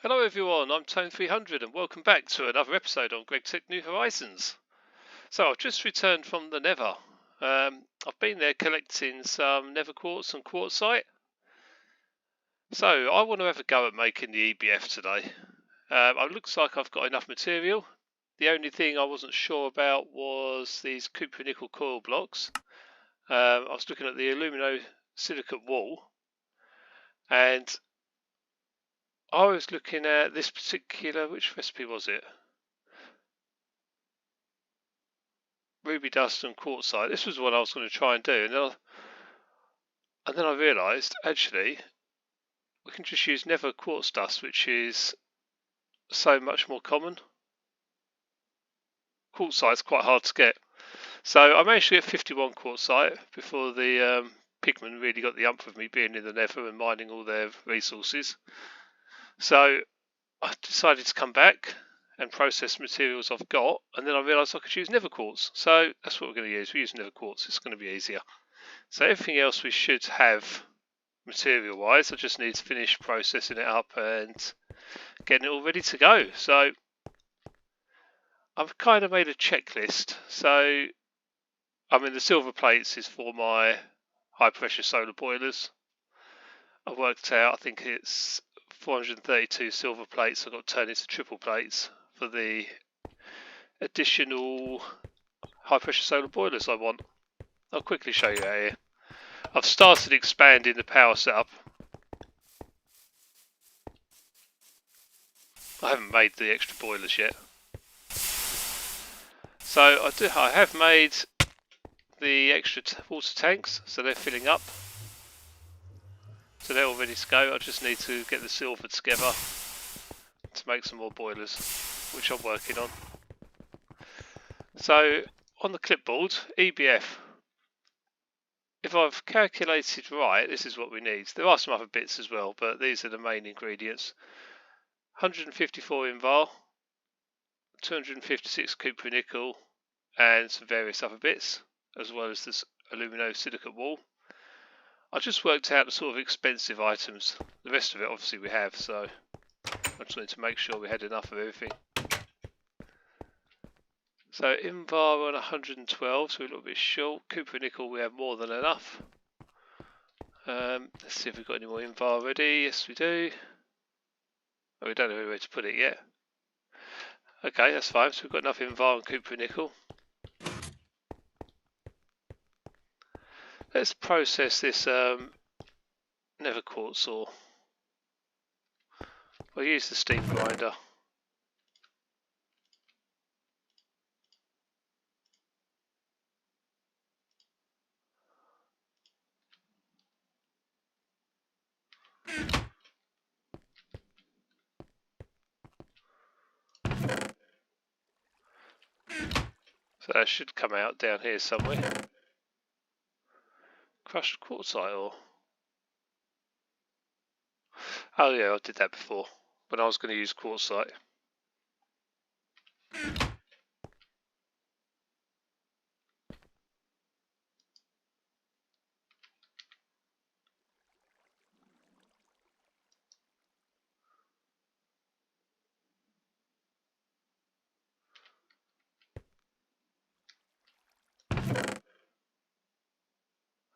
Hello everyone, I'm Tone300 and welcome back to another episode on Greg Tech New Horizons. So I've just returned from the Nether. I've been there collecting some Nether quartz and quartzite. So I want to have a go at making the EBF today. It looks like I've got enough material. The only thing I wasn't sure about was these cupronickel coil blocks. I was looking at the aluminosilicate wall and I was looking at this particular, which recipe was it? Ruby dust and quartzite. This was what I was going to try and do, and then I realised actually we can just use Nether quartz dust, which is so much more common. Quartzite's quite hard to get, so I managed to get 51 quartzite before the pigmen really got the ump of me being in the Nether and mining all their resources. So I decided to come back and process materials I've got, and then I realised I could use Nether quartz. So that's what we're going to use. We use Nether quartz. It's going to be easier. So everything else we should have material wise. I just need to finish processing it up and getting it all ready to go. So I've kind of made a checklist. So the silver plates is for my high pressure solar boilers. I worked out, I think it's 432 silver plates I've got turned into triple plates for the additional high pressure solar boilers I want. I'll quickly show you how here. I've started expanding the power setup. I haven't made the extra boilers yet. So I have made the extra water tanks, so they're filling up. So they're all ready to go. I just need to get the silver together to make some more boilers, which I'm working on. So on the clipboard, EBF. If I've calculated right, this is what we need. There are some other bits as well, but these are the main ingredients. 154 invar, 256 cupronickel, and some various other bits, as well as this aluminosilicate wall. I just worked out the sort of expensive items. The rest of it obviously we have, so I just wanted to make sure we had enough of everything. So invar on 112, so we're a little bit short. Cupronickel we have more than enough. Let's see if we've got any more invar ready. Yes we do. Oh, we don't know where to put it yet. Okay, that's fine. So we've got enough invar and cupronickel. Let's process this Nether quartz ore. We'll use the steam grinder. So that should come out down here somewhere. Crushed quartzite ore. Oh yeah, I did that before, when I was going to use quartzite.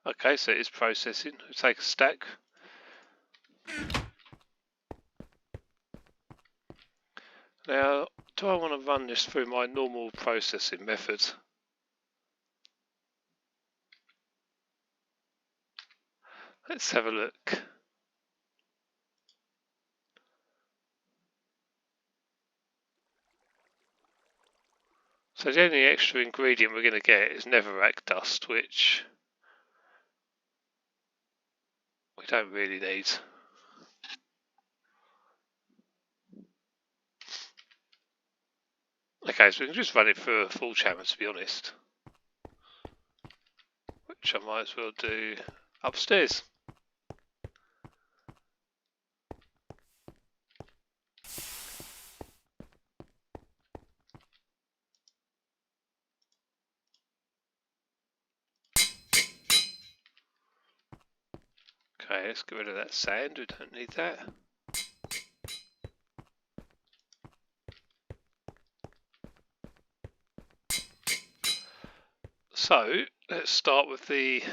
Okay, so it is processing. We'll take a stack. Now, do I want to run this through my normal processing method? Let's have a look. So the only extra ingredient we're going to get is netherrack dust, which we don't really need. Okay, so we can just run it through a full chamber, to be honest. Which I might as well do upstairs. Okay, let's get rid of that sand, we don't need that. So let's start with the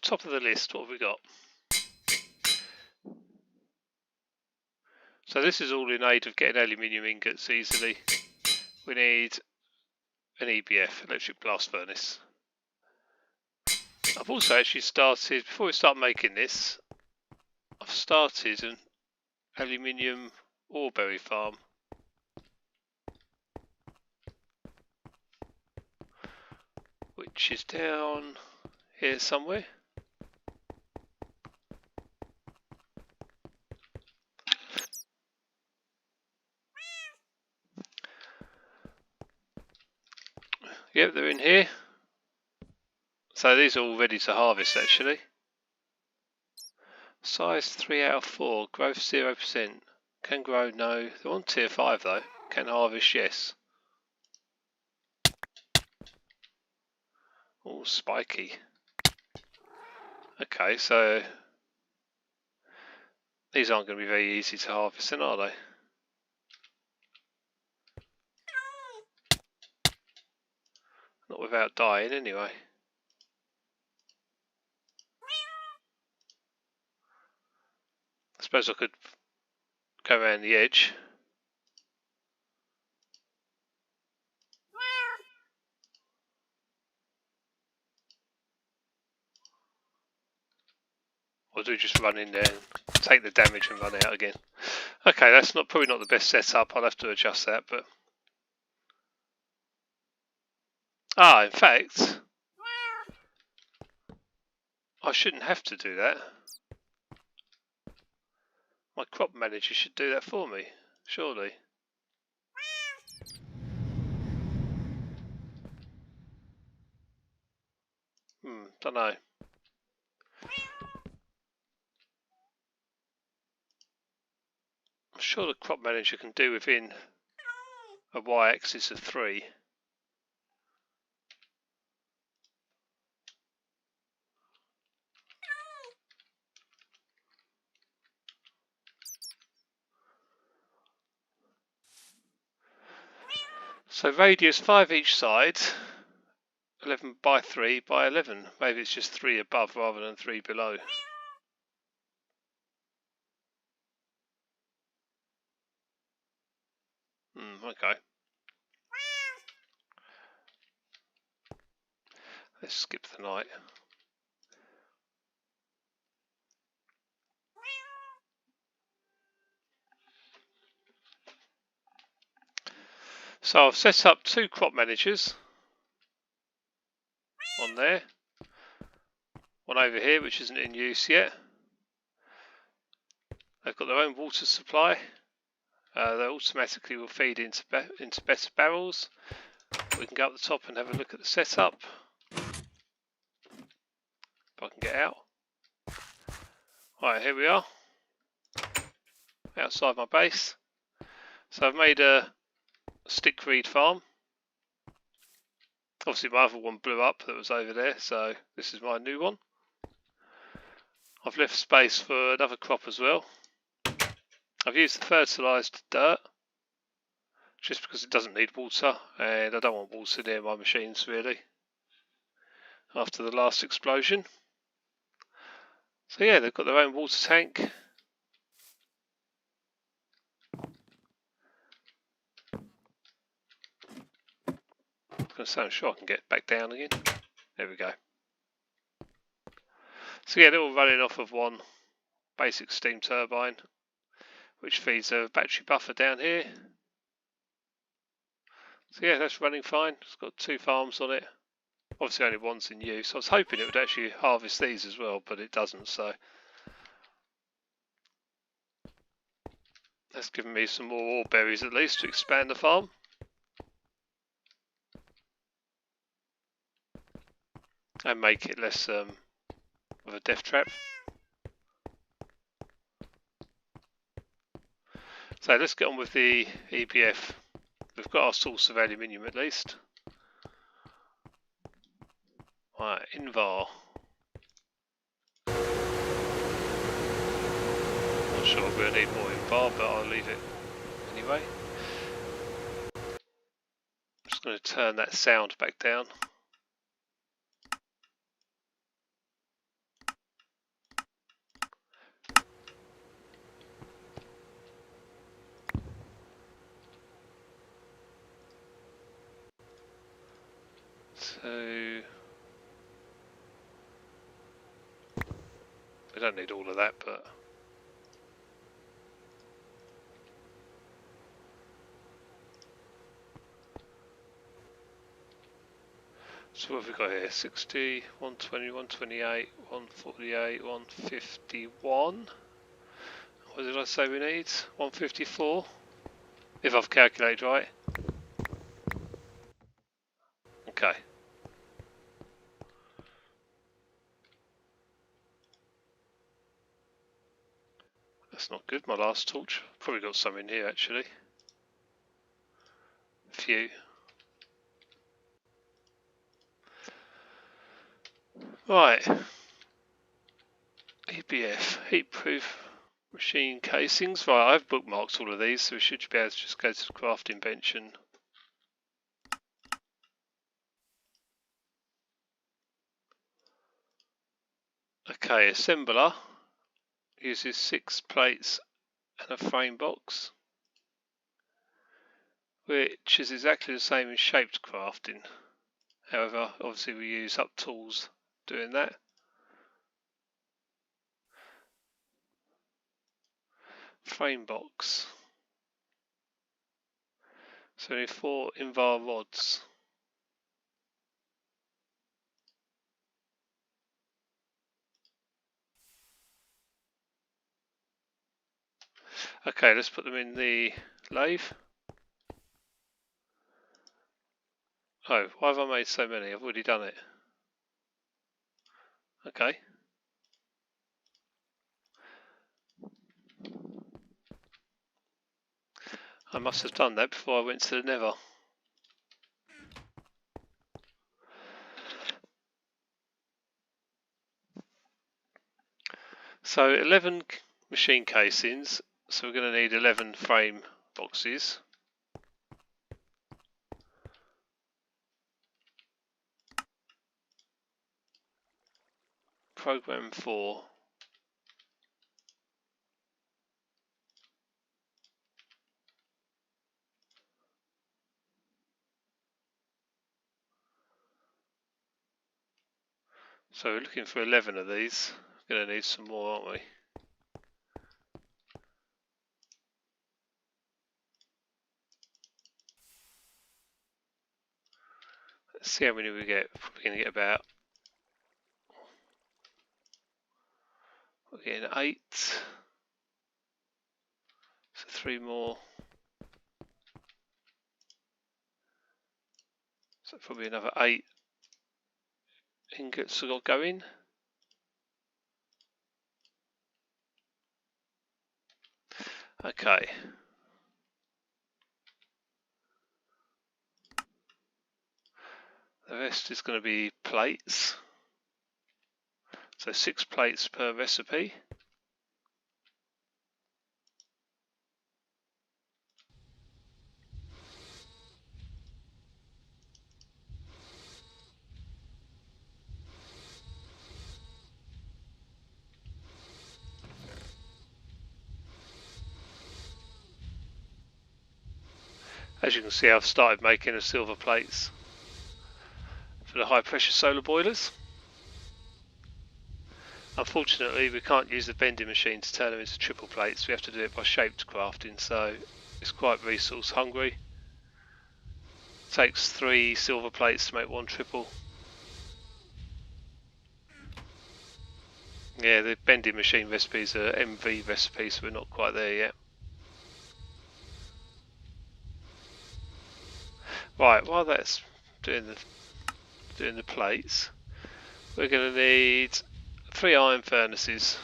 top of the list. What have we got? So this is all in aid of getting aluminium ingots easily. We need an EBF, electric blast furnace. I've also actually started, before we start making this, I've started an aluminium oreberry farm. Which is down here somewhere. Yep, they're in here. So these are all ready to harvest actually. Size 3 out of 4, growth 0%. Can grow, no. They're on tier 5 though. Can harvest, yes. All spiky. Okay, so these aren't going to be very easy to harvest then, are they? Not without dying anyway. I suppose I could go around the edge. Or do just run in there and take the damage and run out again. Okay, that's probably not the best setup. I'll have to adjust that, but in fact, I shouldn't have to do that. My crop manager should do that for me, surely. Don't know. I'm sure the crop manager can do within a y-axis of 3. So radius 5 each side, 11 by 3 by 11. Maybe it's just 3 above rather than 3 below. Okay. Let's skip the night. So I've set up 2 crop managers on there. One over here which isn't in use yet. They've got their own water supply. They automatically will feed into better barrels. We can go up the top and have a look at the setup. If I can get out. Right, here we are. Outside my base. So I've made a stickweed farm. Obviously my other one blew up that was over there, so this is my new one. I've left space for another crop as well. I've used the fertilised dirt just because it doesn't need water, and I don't want water near my machines really after the last explosion. So yeah, they've got their own water tank. I'm sure I can get back down again. There we go. So yeah, they're all running off of one basic steam turbine, which feeds a battery buffer down here. So yeah, that's running fine. It's got 2 farms on it. Obviously only one's in use. I was hoping it would actually harvest these as well, but it doesn't, so that's given me some more berries at least to expand the farm. And make it less of a death trap. So let's get on with the EBF. We've got our source of aluminium at least. Right, Invar. Not sure if we'll need more Invar, but I'll leave it anyway. I'm just going to turn that sound back down. We don't need all of that, but so what have we got here? 60, 120, 128, 148, 151. What did I say we need? 154, if I've calculated right. Okay. That's not good, my last torch. Probably got some in here actually. A few. Right. EBF, heat proof machine casings. Right, I've bookmarked all of these, so we should be able to just go to the crafting bench and okay, assembler uses 6 plates and a frame box, which is exactly the same as shaped crafting. However, obviously we use up tools doing that. Frame box. So we need 4 invar rods. Okay, let's put them in the lathe. Oh, why have I made so many? I've already done it. Okay. I must have done that before I went to the Nether. So 11 machine casings, so we're going to need 11 frame boxes. Program 4. So we're looking for 11 of these. We're going to need some more, aren't we? Let's see how many we get. We're going to get about... We're getting 8. So 3 more. So probably another 8 ingots have got going. Okay. The rest is going to be plates. So 6 plates per recipe. As you can see, I've started making the silver plates for the high pressure solar boilers. Unfortunately, we can't use the bending machine to turn them into triple plates. We have to do it by shaped crafting, so it's quite resource hungry. It takes 3 silver plates to make 1 triple. Yeah, the bending machine recipes are MV recipes, so we're not quite there yet. Right, while that's doing the plates, we're going to need 3 iron furnaces.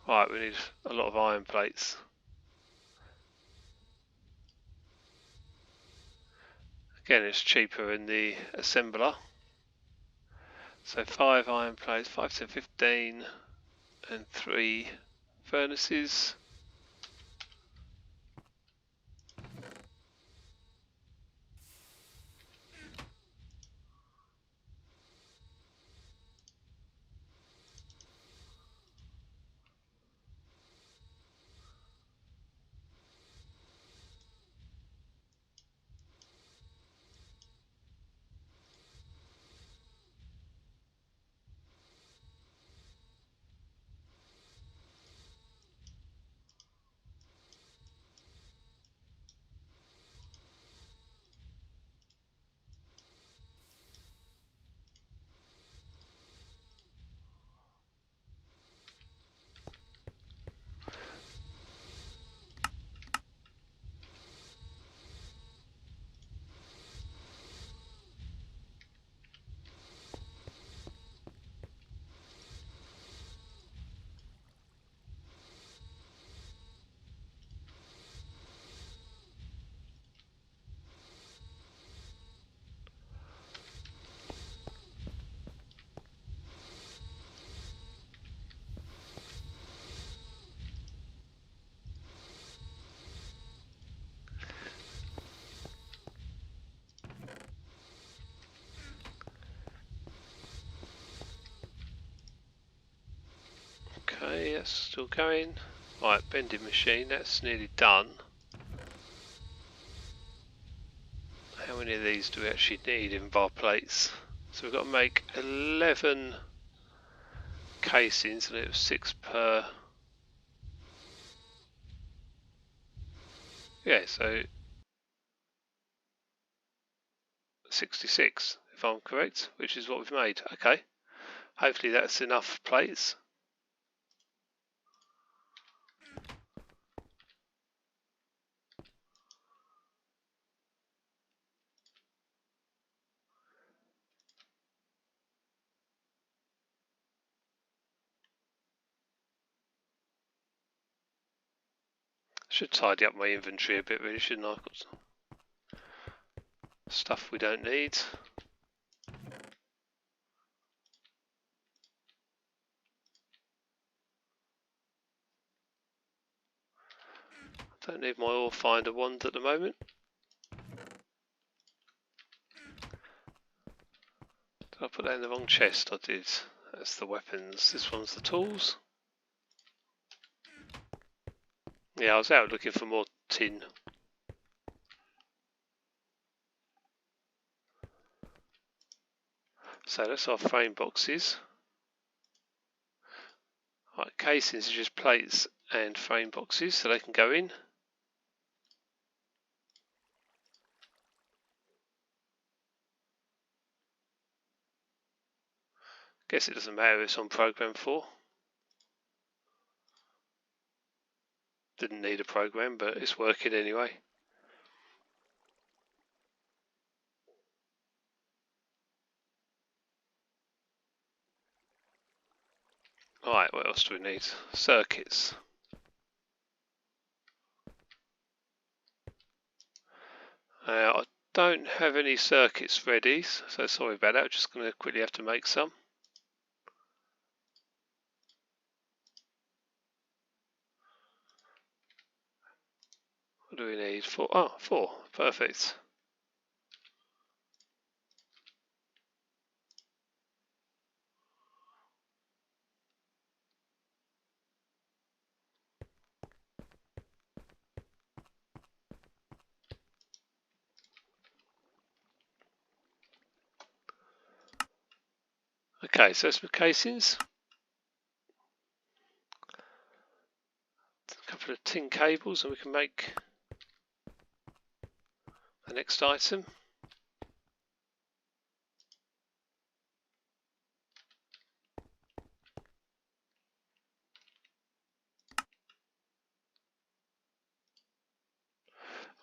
Right, we need a lot of iron plates. Again, it's cheaper in the assembler. So 5 iron plates, 5 to 15, and 3 furnaces. that's still going. Right, bending machine, that's nearly done. How many of these do we actually need in bar plates? So we've got to make 11 casings, and it was 6 per. Yeah, so 66 if I'm correct, which is what we've made. Okay, hopefully that's enough plates. Should tidy up my inventory a bit really, shouldn't I? I've got some stuff we don't need. Don't need my ore finder wand at the moment. Did I put that in the wrong chest? I did. That's the weapons. This one's the tools. Yeah, I was out looking for more tin. So that's our frame boxes. Right, casings are just plates and frame boxes, so they can go in. Guess it doesn't matter if it's on program 4. Didn't need a program, but it's working anyway. Right, what else do we need? Circuits. I don't have any circuits ready, so sorry about that. I'm just going to quickly have to make some. What do we need? 4. Oh, 4. Perfect. Okay, so some casings. A couple of tin cables, and we can make the next item.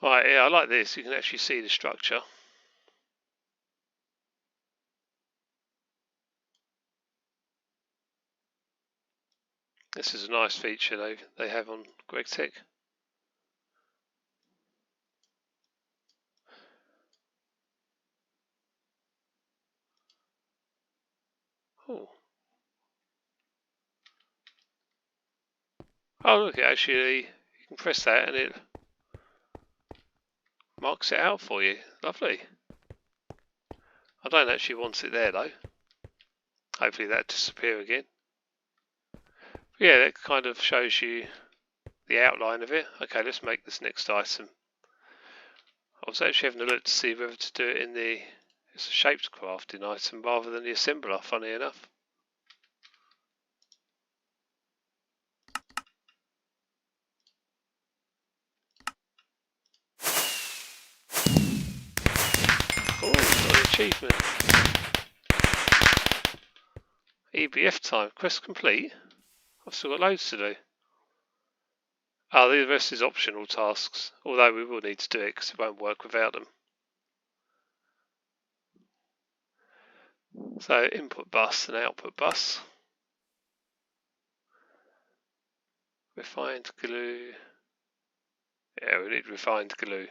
Right, yeah, I like this. You can actually see the structure. This is a nice feature they have on GregTech. Oh, look! Actually, you can press that and it marks it out for you. Lovely. I don't actually want it there though. Hopefully that'll disappear again. But yeah, that kind of shows you the outline of it. Okay, let's make this next item. I was actually having a look to see whether to do it in it's a shaped crafting item rather than the assembler, funny enough. Oh, got an achievement. EBF time, quest complete. I've still got loads to do. Oh, the rest is optional tasks, although we will need to do it because it won't work without them. So input bus and output bus. Refined glue. Yeah, we need refined glue.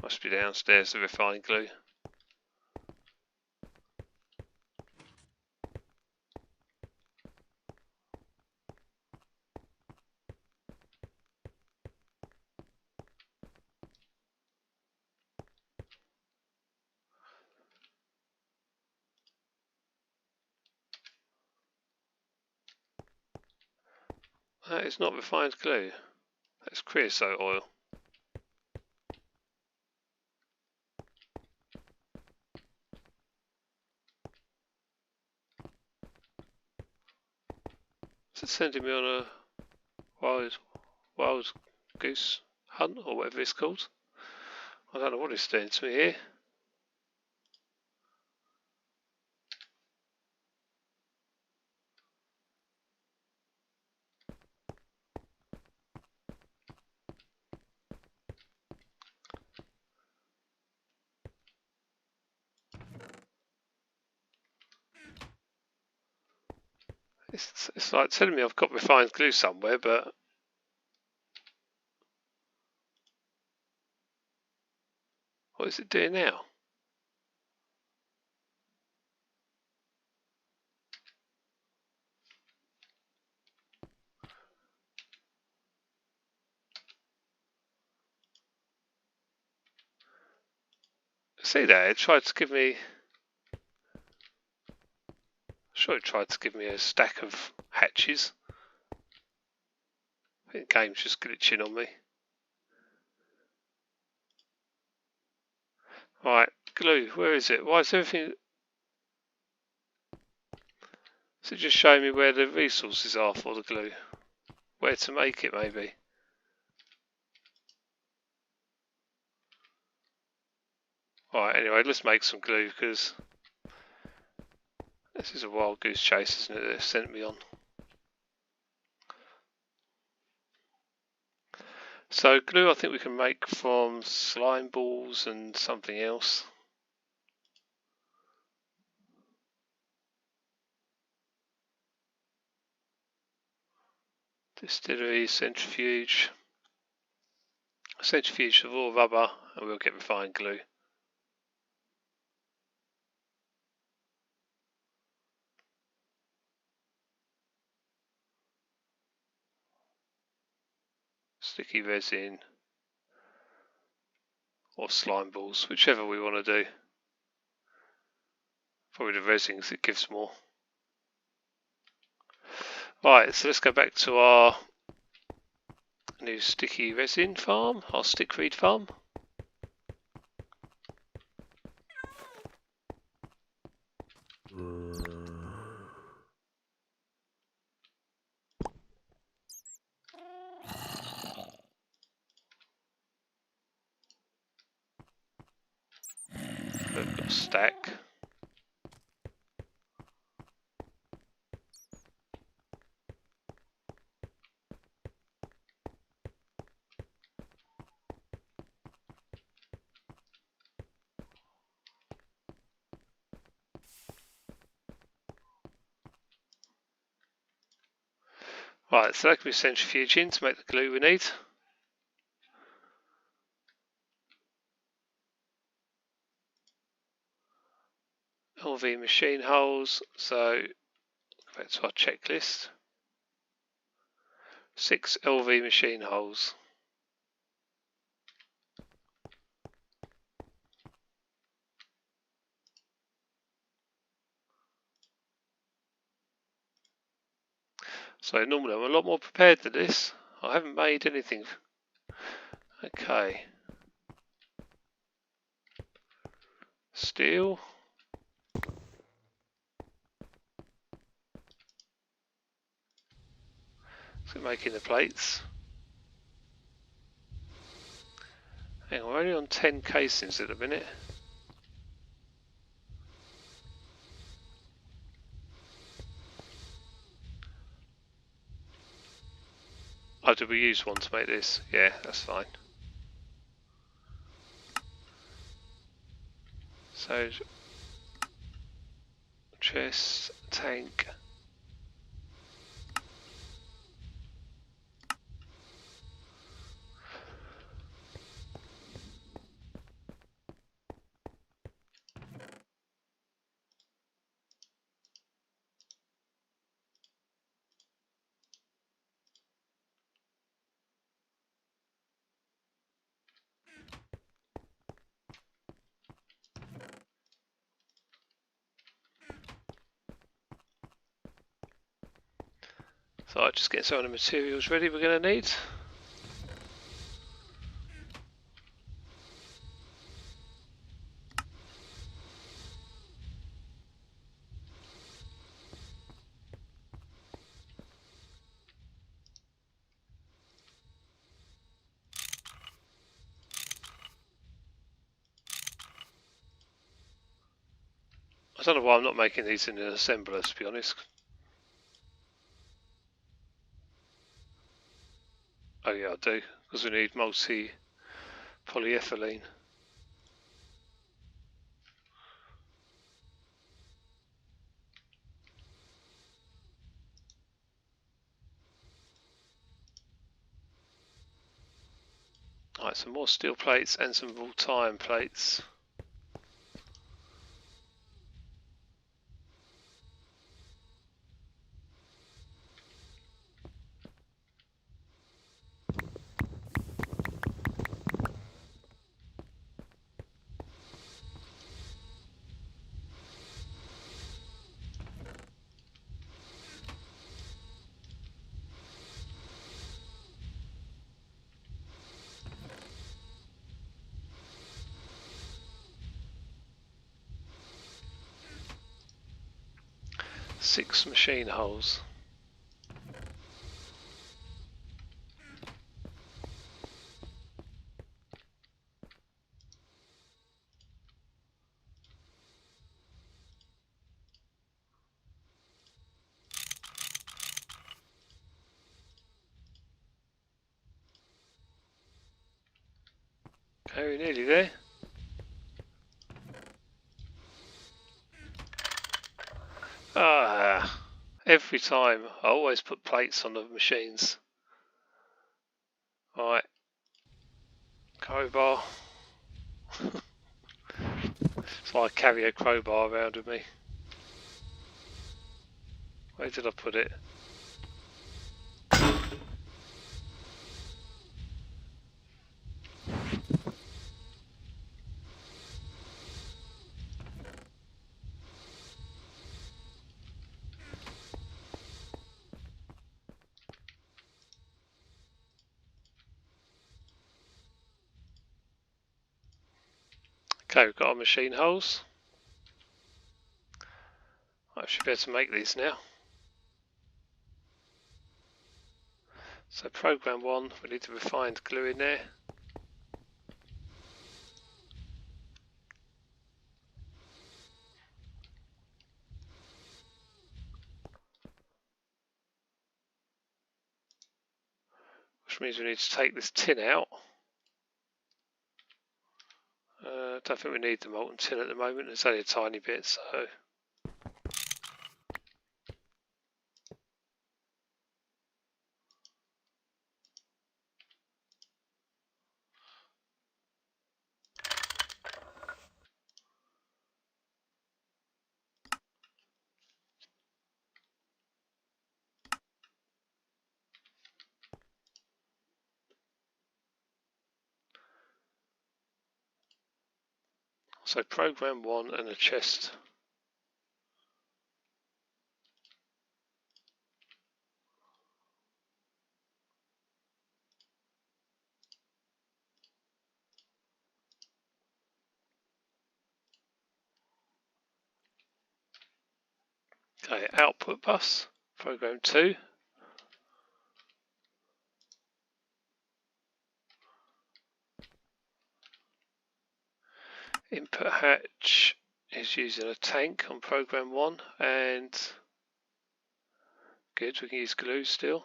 Must be downstairs, the refined glue. That is not refined glue. That's creosote oil. Is it sending me on a wild goose hunt or whatever it's called? I don't know what it's doing to me here. It's like telling me I've got refined glue somewhere, but what is it doing now? See that? It tried to give me... Sure, it tried to give me a stack of hatches. I think the game's just glitching on me. Right, glue, where is it? Why is everything... Is it just showing me where the resources are for the glue? Where to make it, maybe? Right, anyway, let's make some glue, because this is a wild goose chase, isn't it, that they've sent me on. So glue I think we can make from slime balls and something else. Distillery, centrifuge. Centrifuge of raw rubber and we'll get refined glue. Sticky resin or slime balls, whichever we want to do. Probably the resin because it gives more. Right, so let's go back to our new sticky resin farm, our stickweed farm. We've got a stack. Right, so that can be centrifuging to make the glue we need. LV machine holes, so back to our checklist. 6 LV machine holes. So normally I'm a lot more prepared than this. I haven't made anything. Okay. Steel. So making the plates. Hang on, we're only on 10 casings at the minute. Oh, did we use one to make this? Yeah, that's fine. So, chest, tank. So I just get some of the materials ready we're going to need. I don't know why I'm not making these in an assembler, to be honest. Oh yeah, I do, because we need multi-polyethylene. Alright, some more steel plates and some wrought iron plates. Six machine holes. Okay, we're nearly there. Ah, every time I always put plates on the machines. Right, crowbar. So I carry a crowbar around with me. Where did I put it? Okay, we've got our machine holes. I should be able to make these now. So program 1, we need the refined glue in there. Which means we need to take this tin out. Don't think we need the molten tin at the moment, it's only a tiny bit, so... So program 1 and a chest. Okay, output bus, program 2. Input hatch is using a tank on program 1, and good, we can use glue still.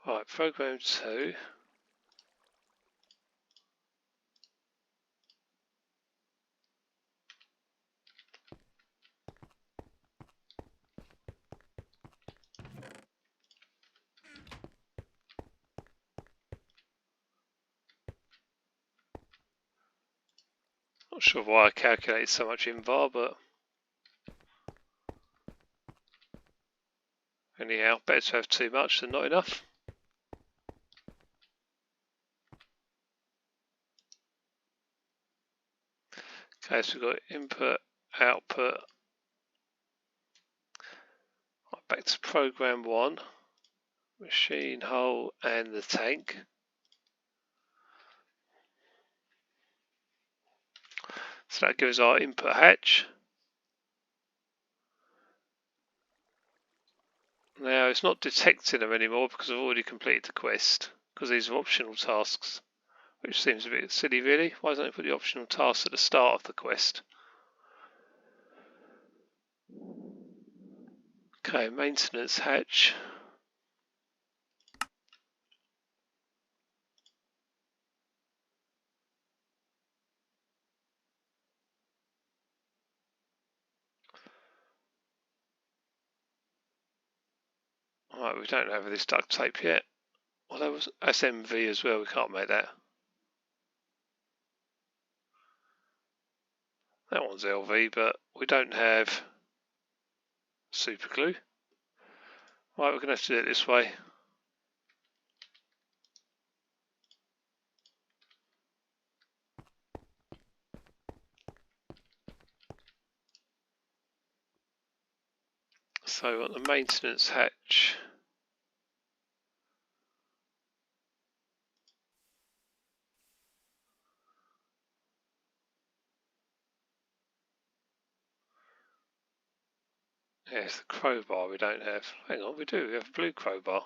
Right, program 2. Not sure why I calculated so much invar, but anyhow, better to have too much than not enough. Okay, so we've got input, output. Right, back to program 1, machine hull and the tank. So that gives our input hatch. Now it's not detecting them anymore because I've already completed the quest, because these are optional tasks, which seems a bit silly really. Why don't they put the optional tasks at the start of the quest? Okay, maintenance hatch. Alright, we don't have this duct tape yet. Well, that was SMV as well, we can't make that. That one's LV, but we don't have super glue. Right, we're going to have to do it this way. So on the maintenance hatch, yes, the crowbar we don't have. Hang on, we do, we have a blue crowbar.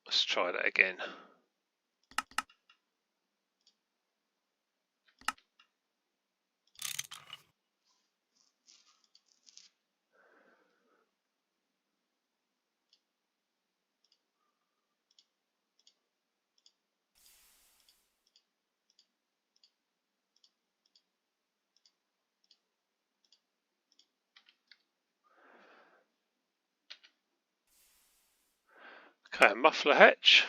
Let's try that again. Okay, muffler hatch.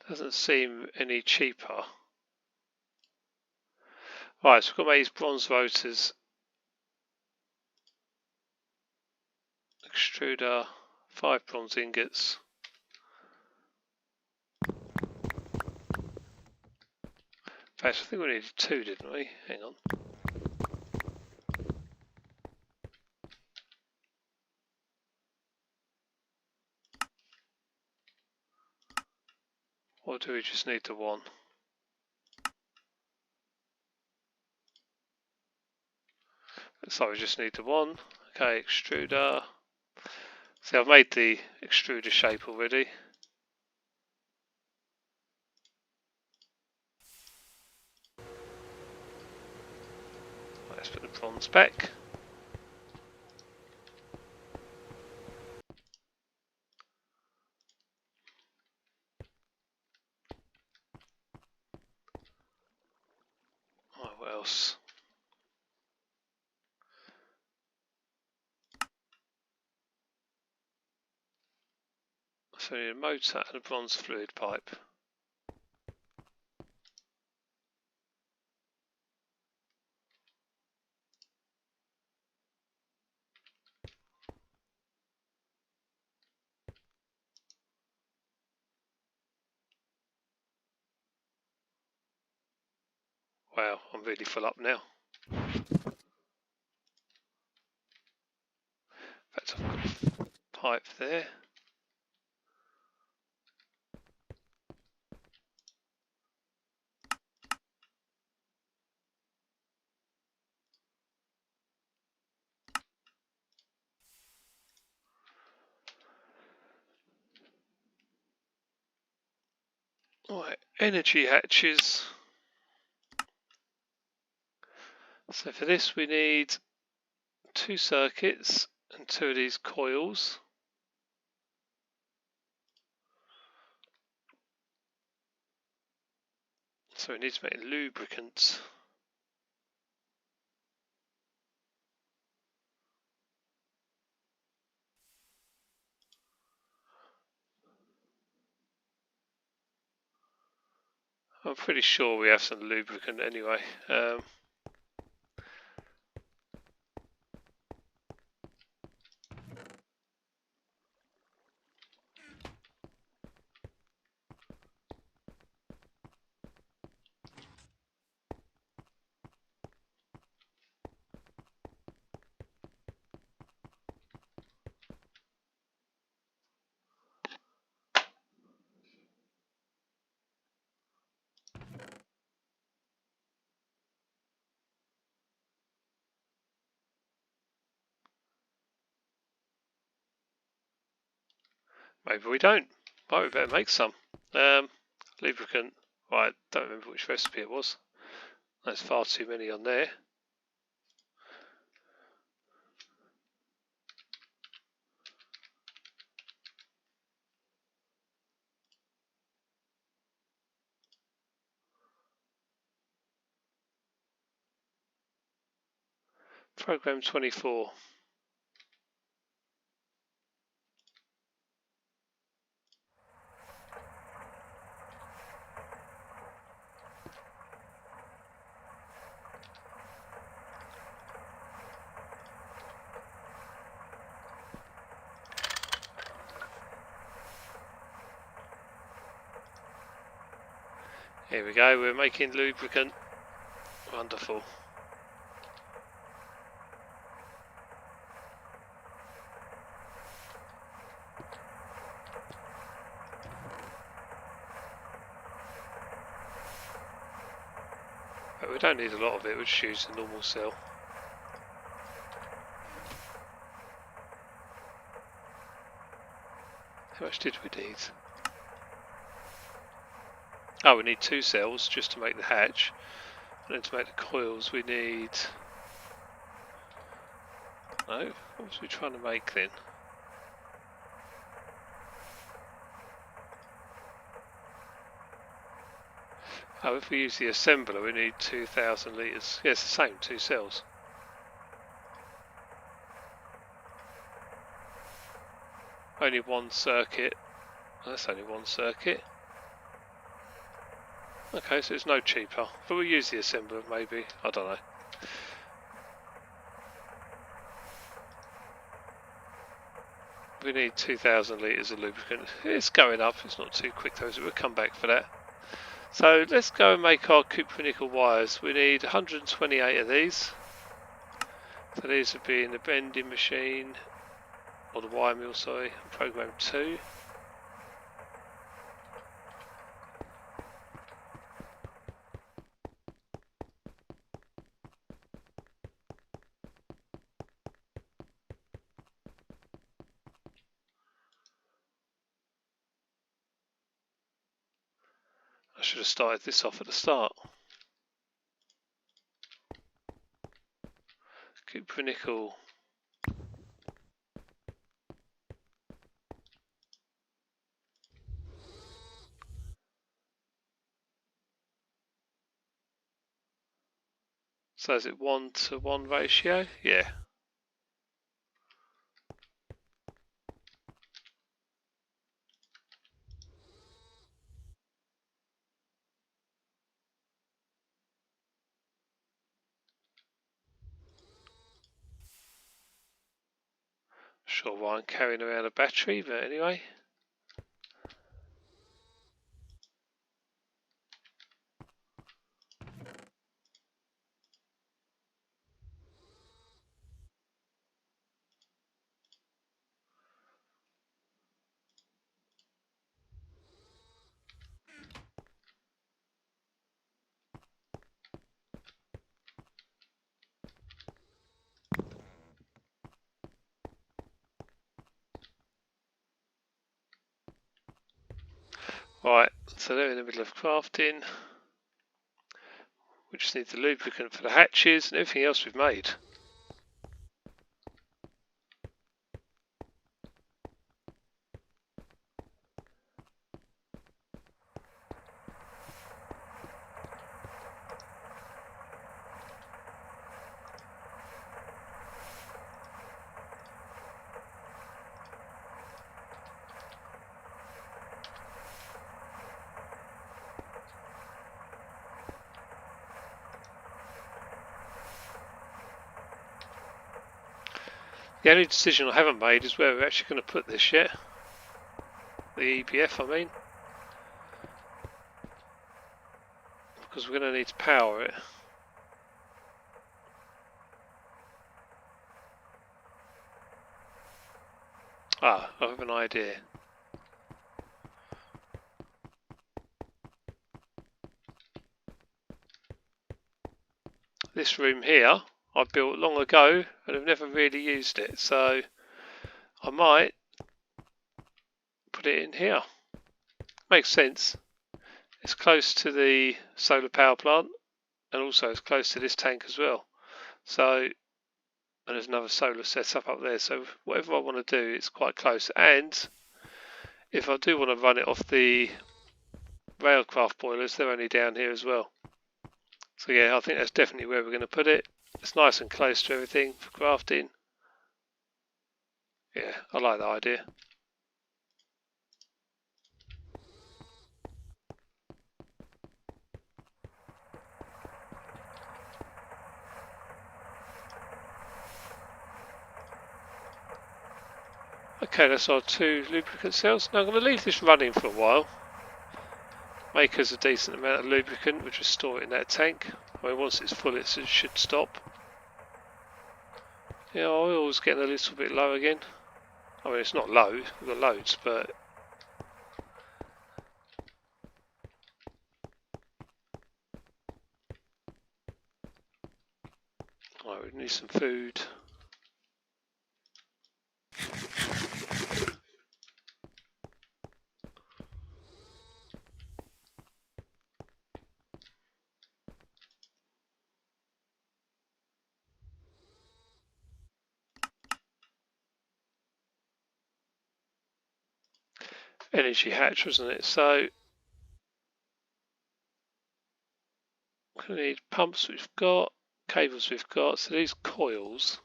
Doesn't seem any cheaper. Right, so we've got to make these bronze rotors. Extruder, 5 bronze ingots. In fact, I think we needed 2, didn't we? Hang on. Or do we just need the 1? Looks like we just need the 1. Okay, extruder. See, I've made the extruder shape already. Let's put the bronze back. Right, what else? So we need a motor and a bronze fluid pipe. Wow, I'm really full up now. In fact, I've got a pipe there. Right, energy hatches. So for this we need 2 circuits and 2 of these coils. So we need to make lubricants. I'm pretty sure we have some lubricant anyway. Maybe we don't. Might we better make some. Lubricant. Right, don't remember which recipe it was. There's far too many on there. Program 24. Here we go, we're making lubricant. Wonderful. But we don't need a lot of it, we'll just use the normal cell. How much did we need? Oh, we need 2 cells just to make the hatch. And then to make the coils we need... No, what was we trying to make then? Oh, if we use the assembler we need 2,000 litres. Yeah, it's the same, 2 cells. Only 1 circuit. Oh, that's only 1 circuit. Okay, so it's no cheaper. But we'll use the assembler maybe. I don't know. We need 2,000 litres of lubricant. It's going up, it's not too quick though, so we'll come back for that. So let's go and make our copper nickel wires. We need 128 of these. So these would be in the bending machine, or the wire mill, sorry, program 2. I should have started this off at the start. Copper nickel. So is it 1:1 ratio? Yeah. Sure why I'm carrying around a battery, but anyway. Right, so they're in the middle of crafting. We just need the lubricant for the hatches and everything else we've made. The only decision I haven't made is where we're actually going to put this yet. The EBF, I mean. Because we're going to need to power it. Ah, I have an idea. This room here I built long ago and have never really used it, so I might put it in here. Makes sense. It's close to the solar power plant and also it's close to this tank as well. So, and there's another solar setup up there, so whatever I want to do, it's quite close. And if I do want to run it off the railcraft boilers, they're only down here as well. So yeah, I think that's definitely where we're going to put it. It's nice and close to everything for crafting. Yeah, I like that idea. Okay, that's our 2 lubricant cells. Now I'm going to leave this running for a while. Make us a decent amount of lubricant, which will store it in that tank. I mean, once it's full, it should stop. Yeah, our oil's getting a little bit low again. I mean, it's not low, we've got loads, but right, we need some food. Energy hatch, wasn't it? So we need pumps we've got, cables we've got, so these coils,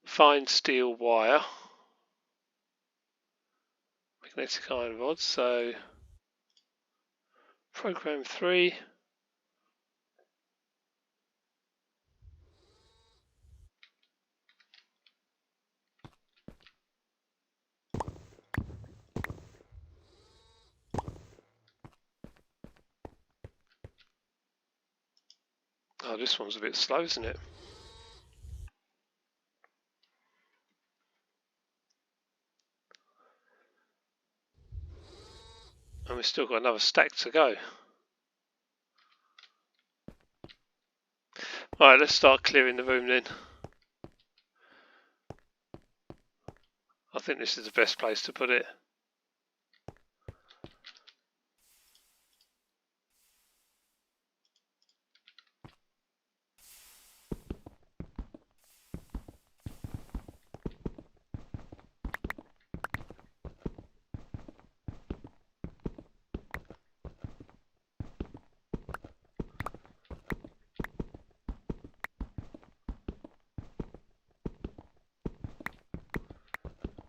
fine steel wire, magnetic iron rods, so program 3. Oh, this one's a bit slow, isn't it? And we've still got another stack to go. Alright, let's start clearing the room then. I think this is the best place to put it.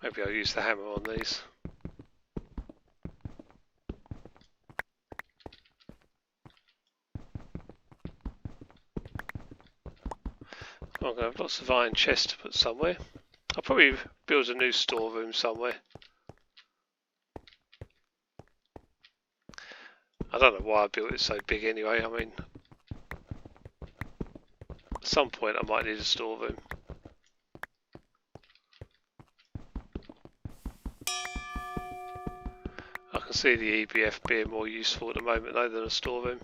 Maybe I'll use the hammer on these. I'm going to have lots of iron chests to put somewhere. I'll probably build a new storeroom somewhere. I don't know why I built it so big anyway. I mean, at some point I might need a storeroom. I can see the EBF being more useful at the moment though than a storeroom.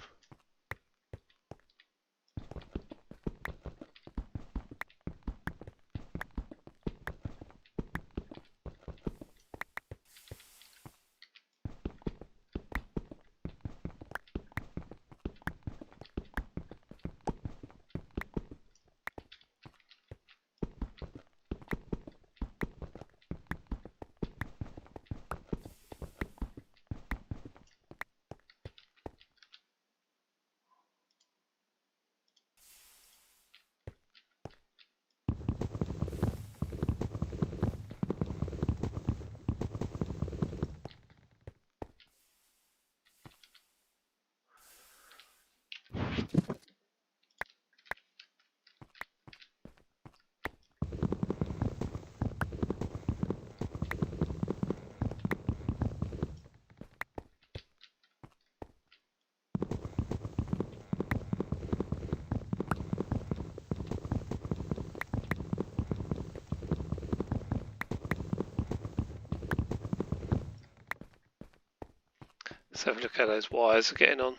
Let's have a look how those wires are getting on.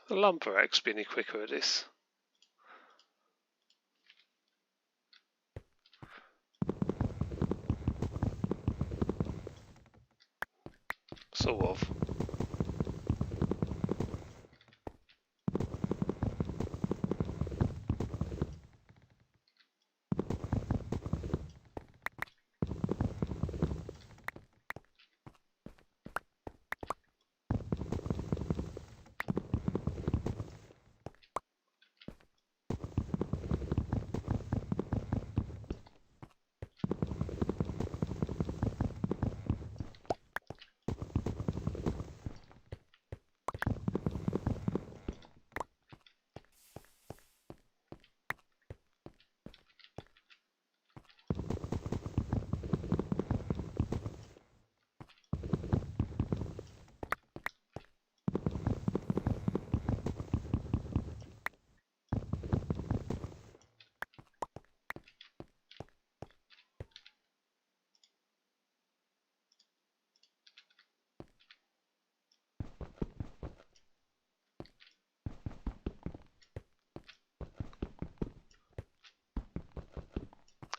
The lumber rack's be any quicker at this. Sort of.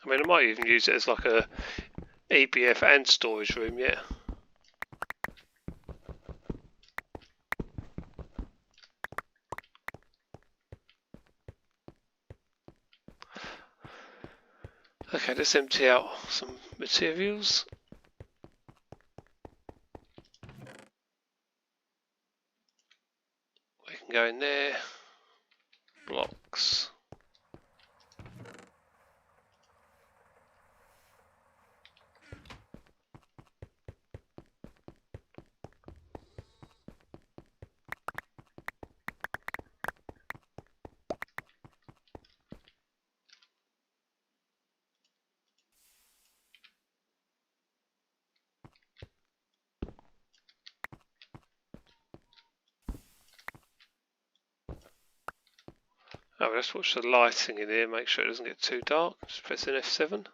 I mean, I might even use it as like a EBF and storage room, yeah. Okay, let's empty out some materials. We can go in there. Blocks. Oh, let's watch the lighting in here, make sure it doesn't get too dark. Just press an F7.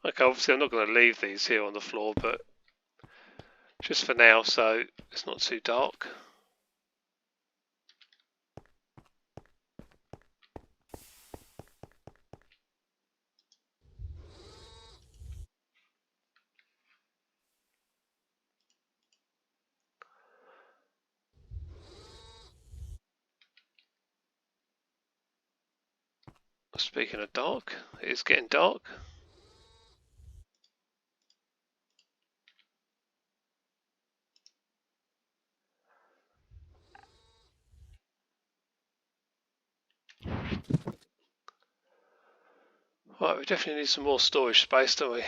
Okay, obviously I'm not going to leave these here on the floor, but just for now, so it's not too dark. Speaking of dark, it is getting dark. Right, we definitely need some more storage space, don't we?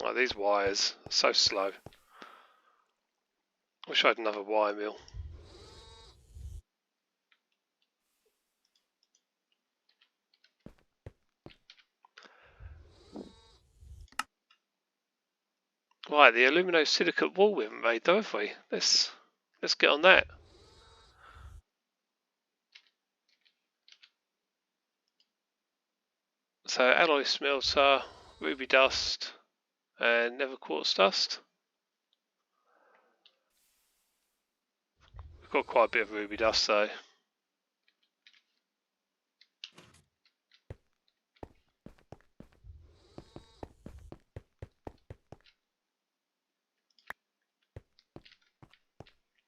Oh, these wires are so slow. Wish I had another wire mill. Right, the aluminosilicate wall we haven't made though, have we? Let's get on that. So alloy smelter, ruby dust, and never quartz dust. We've got quite a bit of ruby dust though.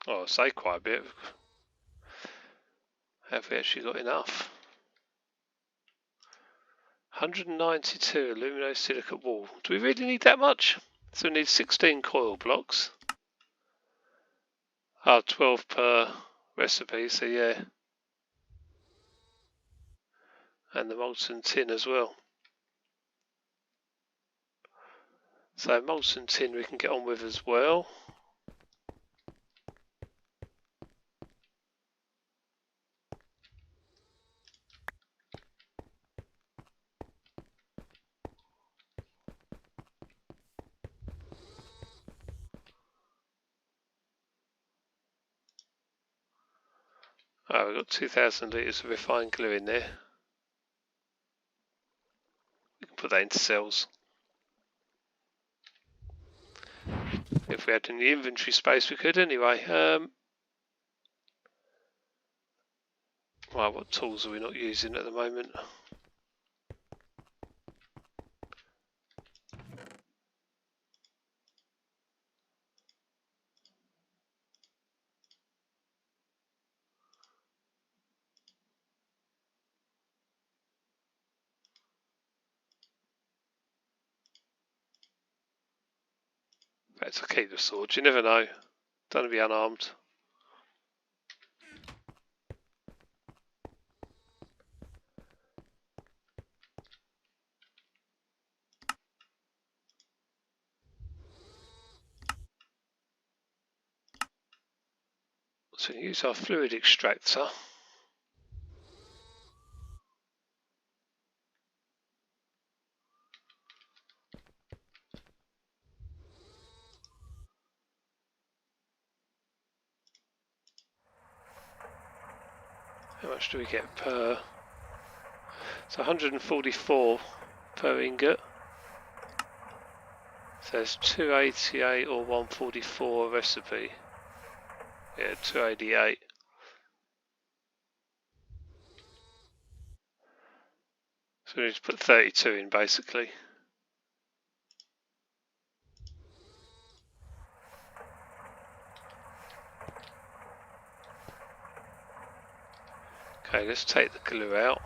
Oh, I say quite a bit. Have we actually got enough? 192 aluminosilicate wool. Do we really need that much? So we need 16 coil blocks. 12 per recipe, so yeah. And the molten tin as well. So molten tin we can get on with as well. Oh, we've got 2,000 litres of refined glue in there. We can put that into cells. If we had any inventory space we could anyway. Right, what tools are we not using at the moment? Better to keep the sword, you never know. Don't want to be unarmed. So we use our fluid extractor. How much do we get per? It's 144 per ingot. So it's 288 or 144 a recipe. Yeah, 288. So we need to put 32 in basically. Okay, let's take the glue out.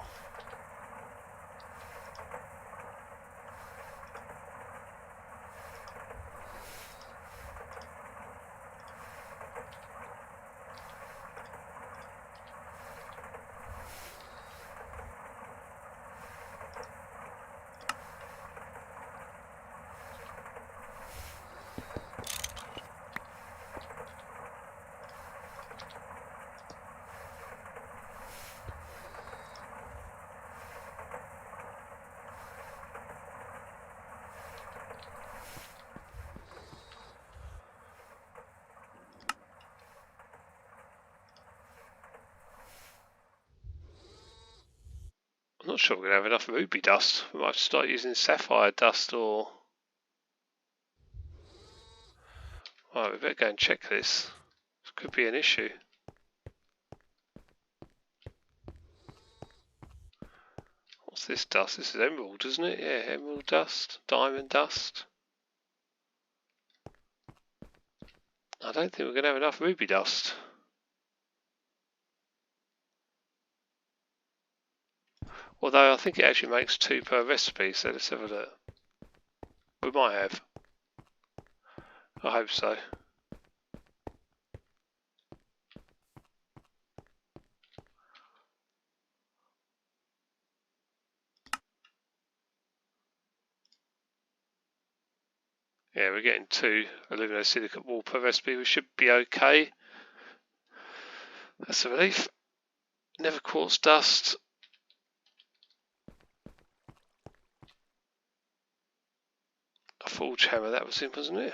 I'm not sure we're going to have enough ruby dust. We might have to start using sapphire dust or... Right, we better go and check this. This could be an issue. What's this dust? This is emerald, isn't it? Yeah, emerald dust, diamond dust. I don't think we're going to have enough ruby dust. Although I think it actually makes 2 per recipe, so let's have a look. We might have. I hope so. Yeah, we're getting 2 aluminosilicate wool per recipe. We should be okay. That's a relief. Never quartz dust. A forge hammer, that was in, wasn't it?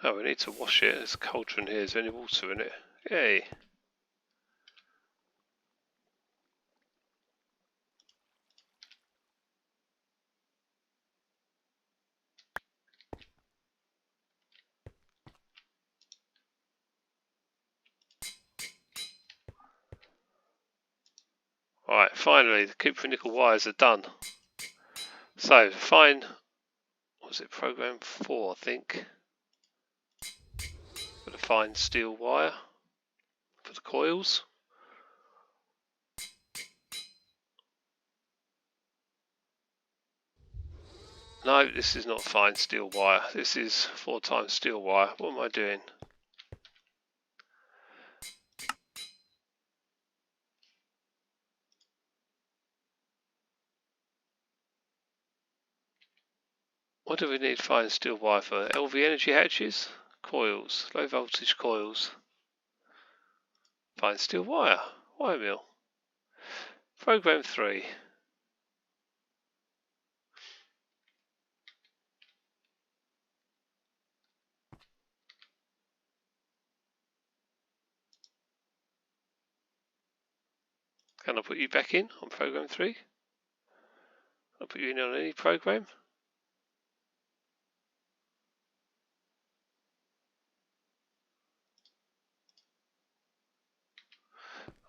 Oh, we need to wash it. There's a cauldron here. Is there any water in it? Yay. Right, finally, the cupro nickel wires are done. So, find, what was it, program 4, I think. Got to find steel wire for the coils. No, this is not fine steel wire. This is 4 times steel wire. What am I doing? What do we need fine steel wire for? LV energy hatches? Coils. Low voltage coils. Fine steel wire. Wire mill. Program 3. Can I put you back in on program 3? I'll put you in on any program.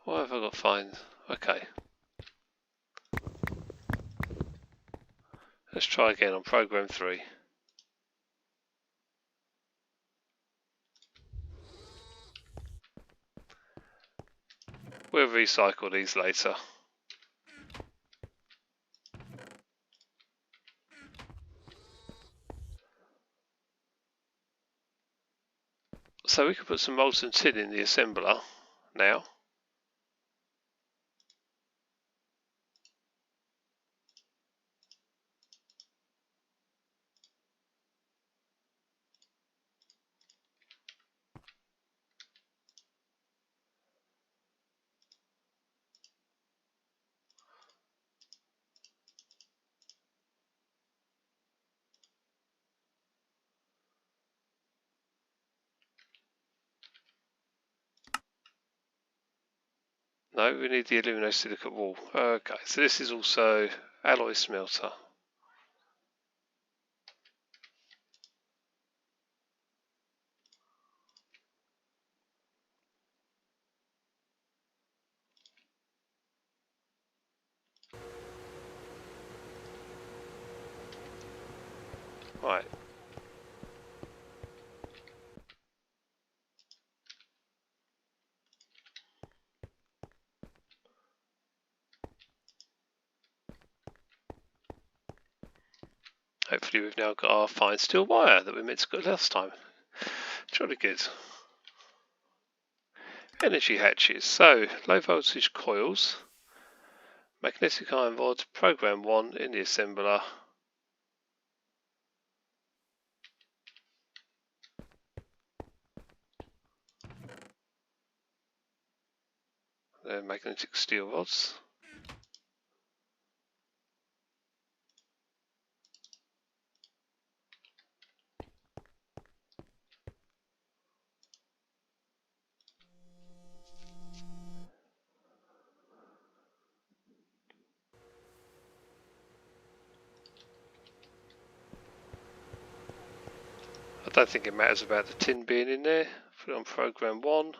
Why have I got fine? Okay. Let's try again on program 3. We'll recycle these later. So we can put some molten tin in the assembler now. No, we need the aluminosilicate wall. Okay, so this is also alloy smelter. Right. Hopefully we've now got our fine steel wire that we meant to get last time. Jolly good. Energy hatches. So, low voltage coils. Magnetic iron rod, program 1 in the assembler. They're magnetic steel rods. I don't think it matters about the tin being in there. Put it on program 1.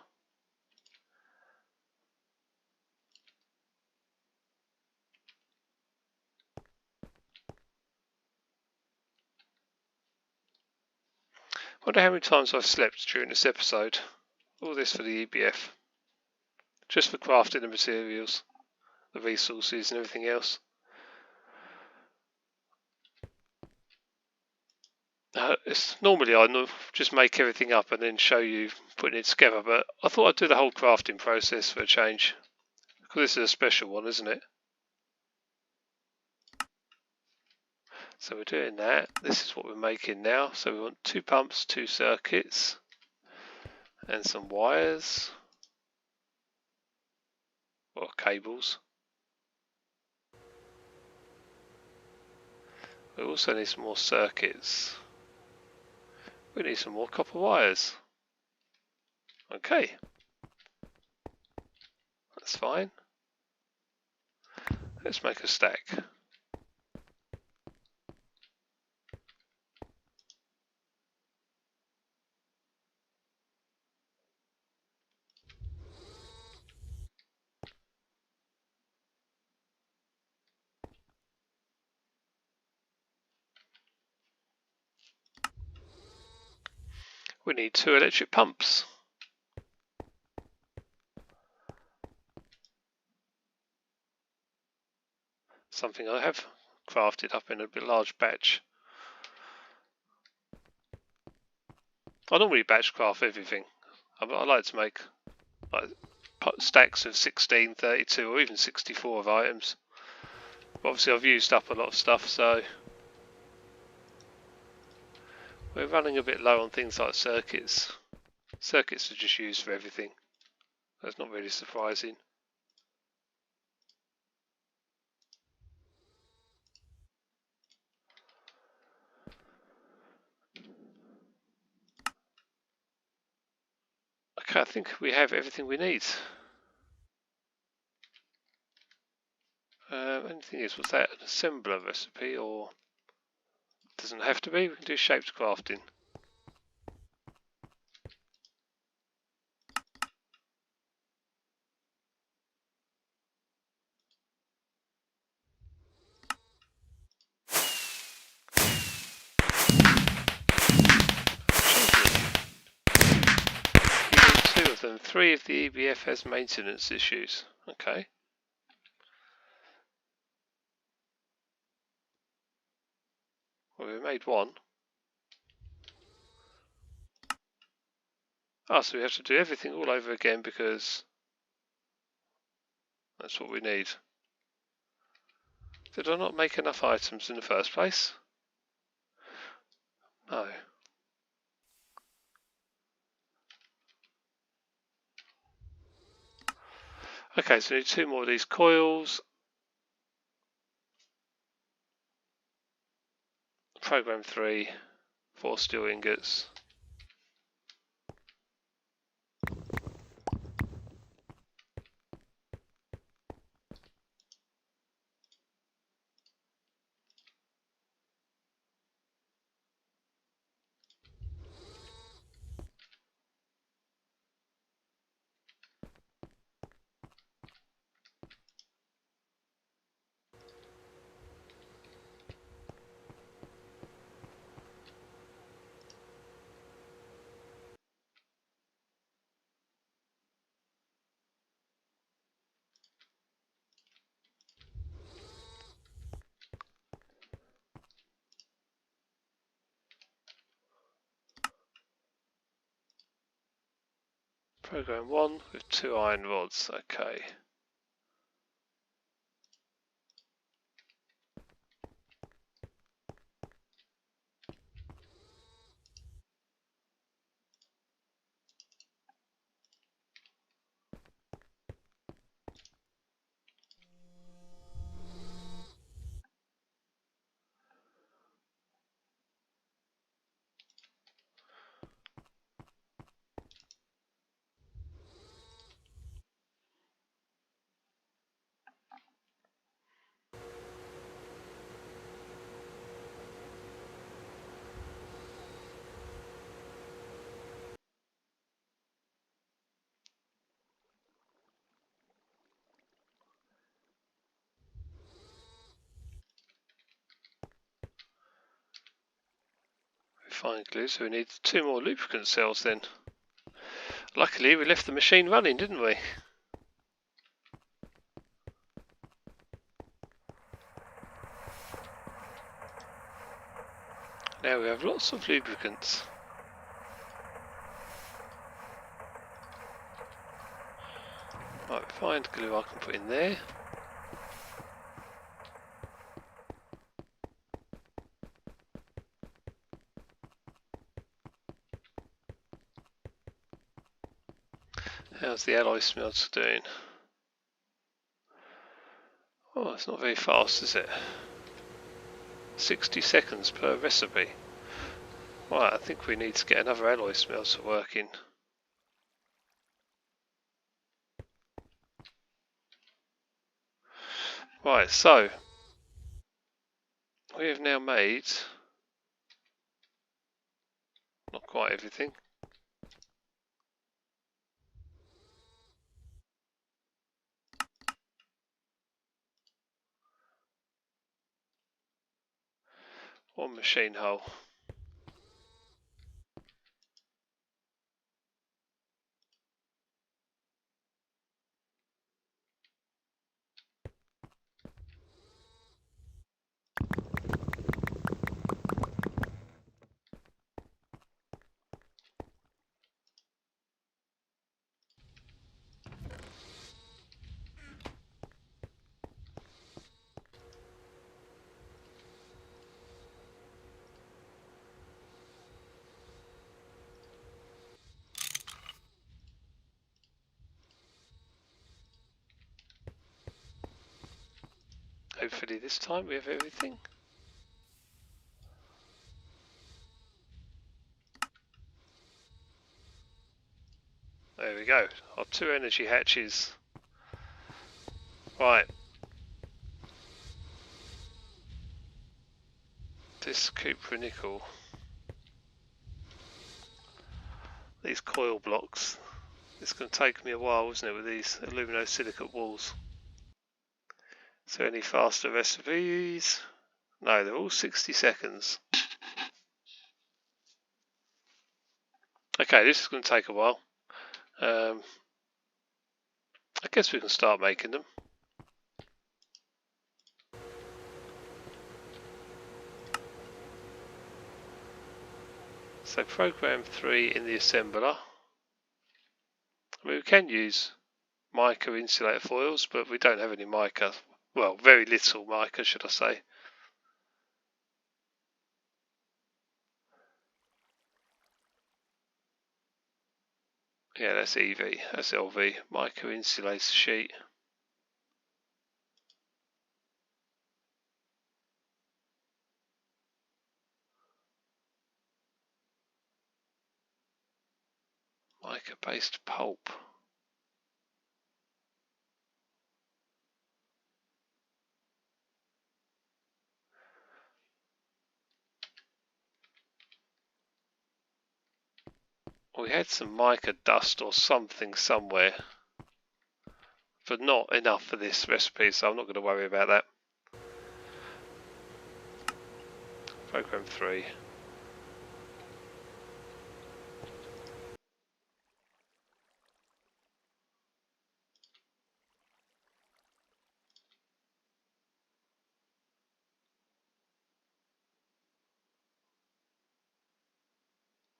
Wonder how many times I've slept during this episode. All this for the EBF. Just for crafting the materials, the resources and everything else. Normally I just make everything up and then show you putting it together, but I thought I'd do the whole crafting process for a change. Because this is a special one, isn't it? So we're doing that. This is what we're making now. So we want 2 pumps, 2 circuits, and some wires, or cables. We also need some more circuits. We need some more copper wires. Okay, that's fine. Let's make a stack. We need 2 electric pumps. Something I have crafted up in a bit large batch. I normally batch craft everything. I like to make like stacks of 16, 32 or even 64 of items. But obviously I've used up a lot of stuff, so we're running a bit low on things like circuits. Circuits are just used for everything. That's not really surprising. Okay, I think we have everything we need. Anything else? Was that an assembler recipe, or doesn't have to be? We can do shaped crafting. Two of them. 3 of the EBF has maintenance issues. Okay. Well, we made 1. Ah, so we have to do everything all over again because that's what we need. Did I not make enough items in the first place? No. Okay, so we need 2 more of these coils. Program 3, 4 steel ingots. Program 1 with 2 iron rods. Okay. Fine glue, so we need 2 more lubricant cells then. Luckily we left the machine running, didn't we? Now we have lots of lubricants. Right, find glue I can put in there. How's the alloy smelter doing? Oh, it's not very fast, is it? 60 seconds per recipe. Right, I think we need to get another alloy smelter working. Right, so we have now made not quite everything. One machine hull. Hopefully this time we have everything. There we go, our 2 energy hatches. Right. This cupronickel. These coil blocks. It's going to take me a while, isn't it, with these aluminosilicate walls. Is there any faster recipes? No, they're all 60 seconds. Okay, this is going to take a while. I guess we can start making them. So program 3 in the assembler. I mean, we can use mica insulator foils, but we don't have any mica. Well, very little mica, should I say. Yeah, that's EV, that's LV, mica insulator sheet. Mica based pulp. We had some mica dust or something somewhere, but not enough for this recipe, so I'm not going to worry about that. Program 3.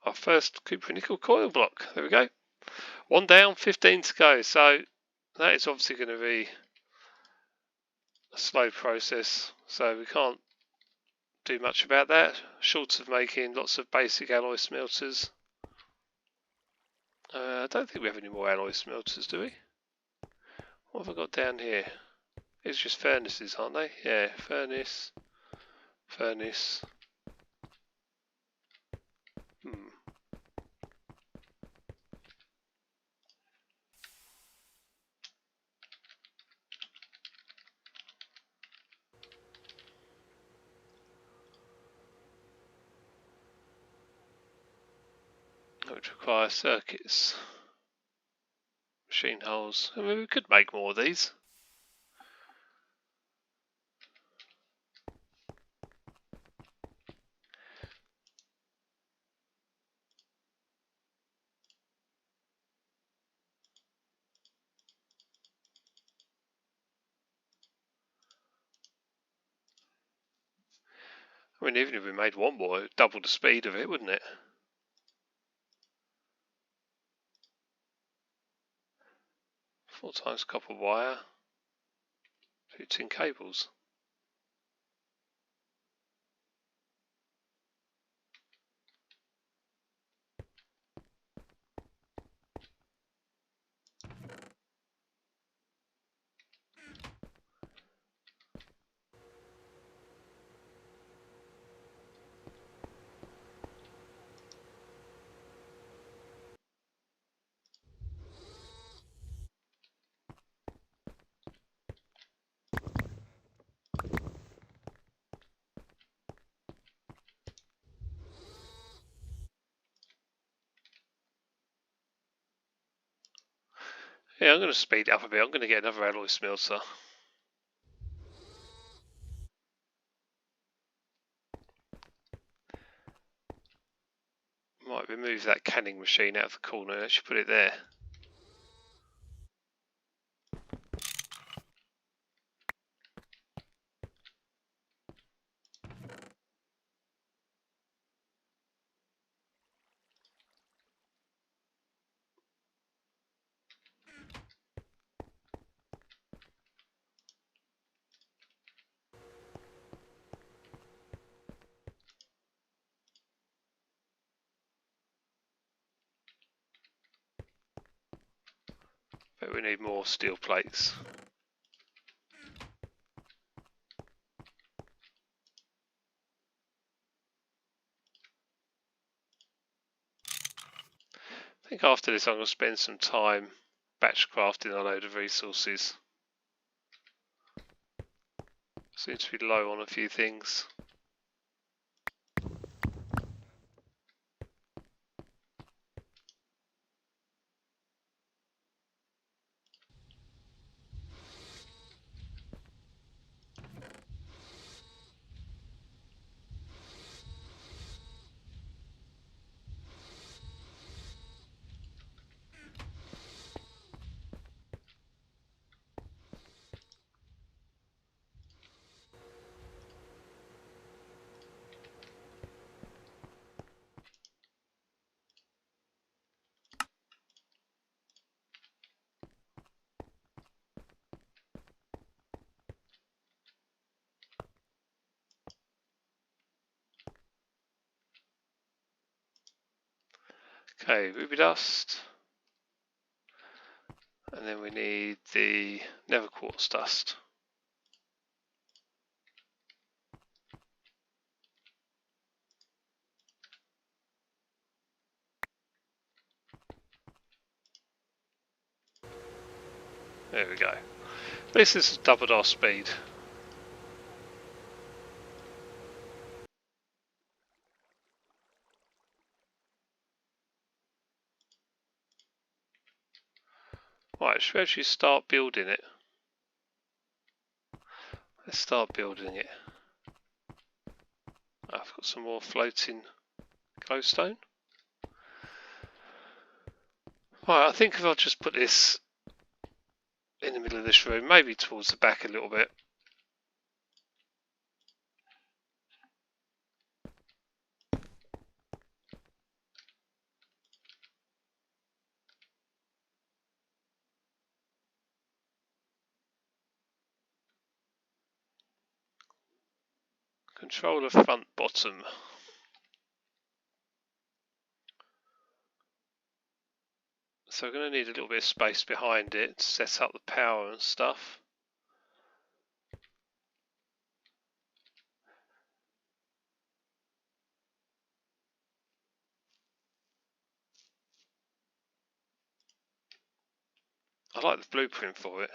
Our first cupronickel coil block. There we go. 1 down, 15 to go. So that is obviously going to be a slow process. So we can't do much about that. Short of making lots of basic alloy smelters. I don't think we have any more alloy smelters, do we? What have I got down here? It's just furnaces, aren't they? Yeah, furnace, furnace. Which require circuits, machine holes. I mean, we could make more of these. I mean, even if we made one more, it would double the speed of it, wouldn't it? 4 times copper wire, 2 tin cables. Yeah, I'm going to speed it up a bit. I'm going to get another alloy smelter. Might remove that canning machine out of the corner and actually put it there. But we need more steel plates. I think after this I'm going to spend some time batch crafting a load of resources. Seems to be low on a few things. Okay, ruby dust. And then we need the nether quartz dust. There we go. At least this has doubled our speed. Right, should we actually start building it? Let's start building it. I've got some more floating glowstone. Right, I think if I'll just put this in the middle of this room, maybe towards the back a little bit. Controller front bottom. So we're going to need a little bit of space behind it to set up the power and stuff. I like the blueprint for it.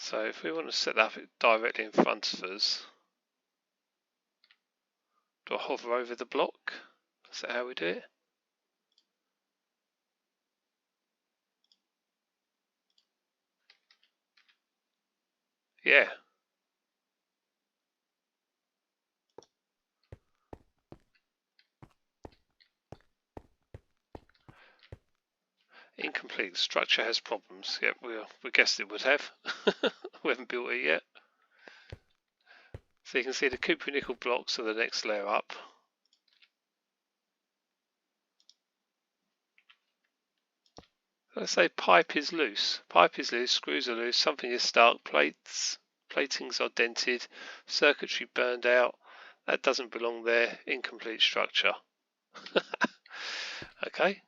So if we want to set that up directly in front of us, do I hover over the block? Is that how we do it? Yeah. Incomplete. Structure has problems. Yep, we guessed it would have. We haven't built it yet. So you can see the cupronickel blocks are the next layer up. Let's say pipe is loose. Pipe is loose, screws are loose, something is stuck, platings are dented, circuitry burned out. That doesn't belong there. Incomplete structure. Okay.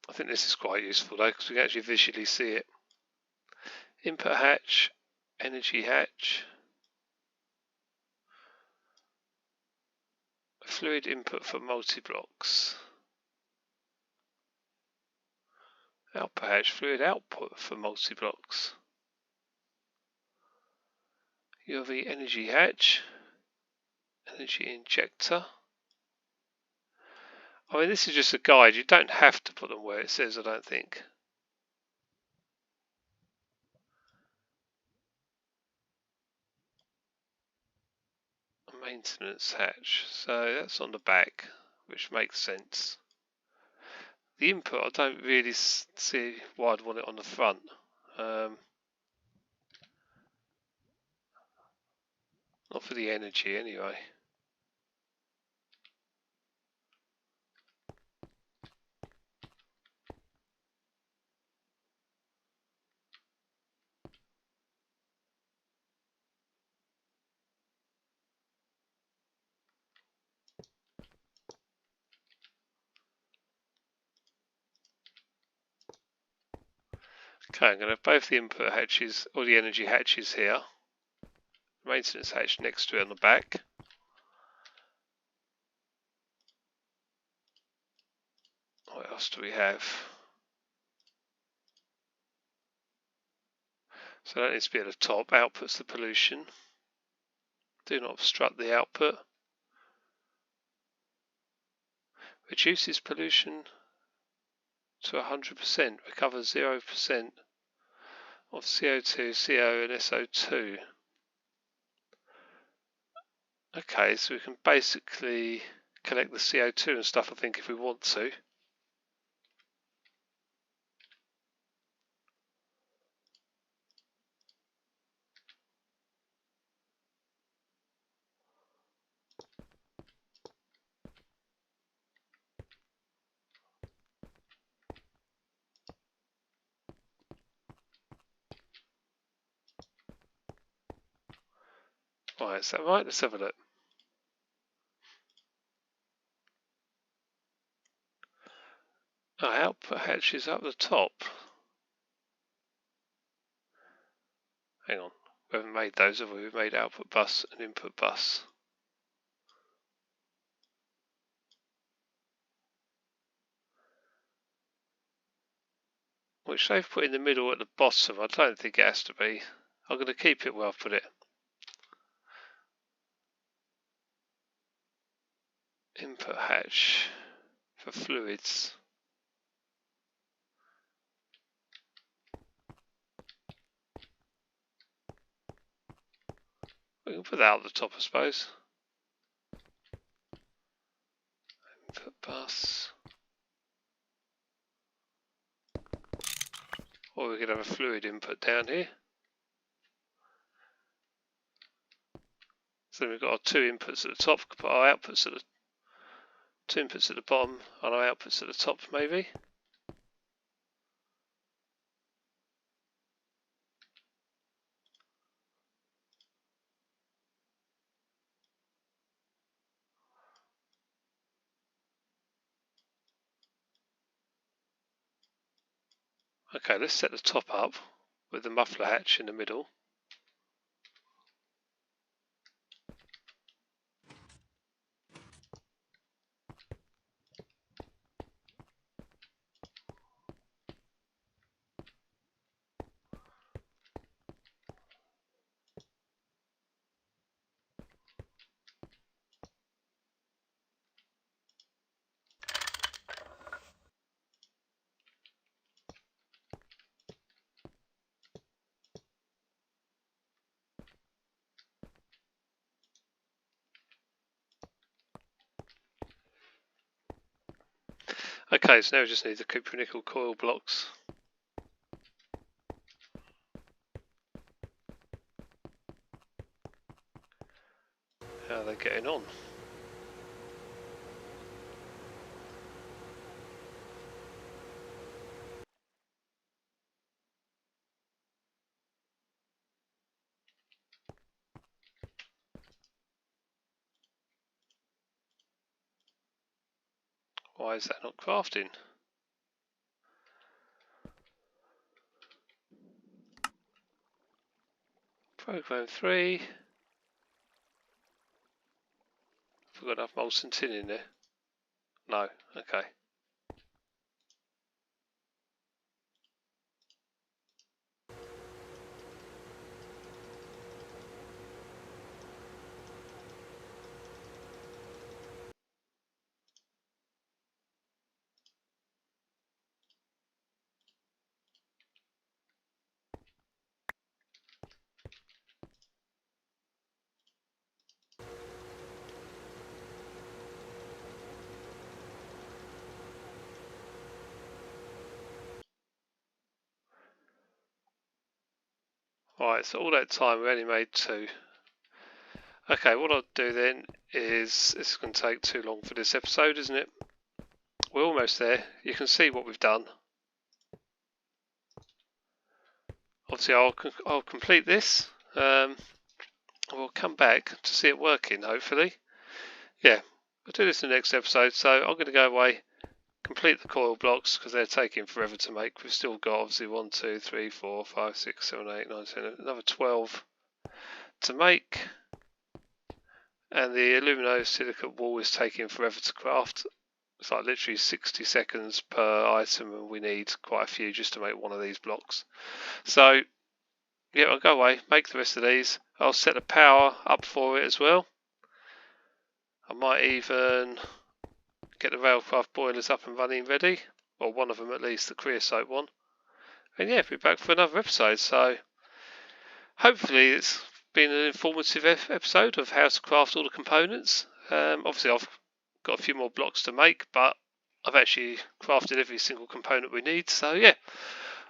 I think this is quite useful though, because we can actually visually see it. Input hatch, energy hatch, fluid input for multi-blocks, output hatch, fluid output for multi-blocks, UV energy hatch, energy injector. I mean, this is just a guide, you don't have to put them where it says, I don't think. Maintenance hatch, so that's on the back, which makes sense. The input, I don't really see why I'd want it on the front. Not for the energy anyway. Okay, I'm going to have both the input hatches, or the energy hatches here. Maintenance hatch next to it on the back. What else do we have? So that needs to be at the top. Outputs the pollution. Do not obstruct the output. Reduces pollution to 100%. Recovers 0% of CO2, CO and SO2. Okay, so we can basically collect the CO2 and stuff, I think, if we want to. Right, is that right? Let's have a look. Our output hatch is up the top. Hang on, we haven't made those, have we? We've made output bus and input bus. Which they've put in the middle at the bottom. I don't think it has to be. I'm going to keep it where I've put it. Input hatch for fluids. We can put that at the top, I suppose. Input bus. Or we could have a fluid input down here. So we've got our two inputs at the top, put our outputs at the two inputs at the bottom and our outputs at the top maybe. Okay, let's set the top up with the muffler hatch in the middle. Okay, so now we just need the cupronickel coil blocks. How are they getting on? Why is that not crafting? Program 3. Have we got enough molten tin in there? No, okay. Right, so all that time we only made 2. Okay, what I'll do then is, this is going to take too long for this episode, isn't it? We're almost there. You can see what we've done. Obviously I'll complete this. We'll come back to see it working, hopefully. Yeah, we'll do this in the next episode. So I'm going to go away, complete the coil blocks because they're taking forever to make. We've still got obviously 1, 2, 3, 4, 5, 6, 7, 8, 9, 10, another 12 to make. And the aluminosilicate wall is taking forever to craft. It's like literally 60 seconds per item, and we need quite a few just to make one of these blocks. So yeah, I'll go away, make the rest of these. I'll set the power up for it as well. I might even get the railcraft boilers up and running ready, or one of them at least, the creosote one. And yeah, be back for another episode. So hopefully it's been an informative episode of how to craft all the components. Obviously I've got a few more blocks to make, but I've actually crafted every single component we need. So yeah,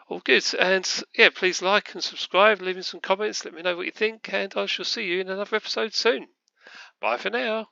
all good. And yeah, please like and subscribe, leave me some comments, let me know what you think, and I shall see you in another episode soon. Bye for now.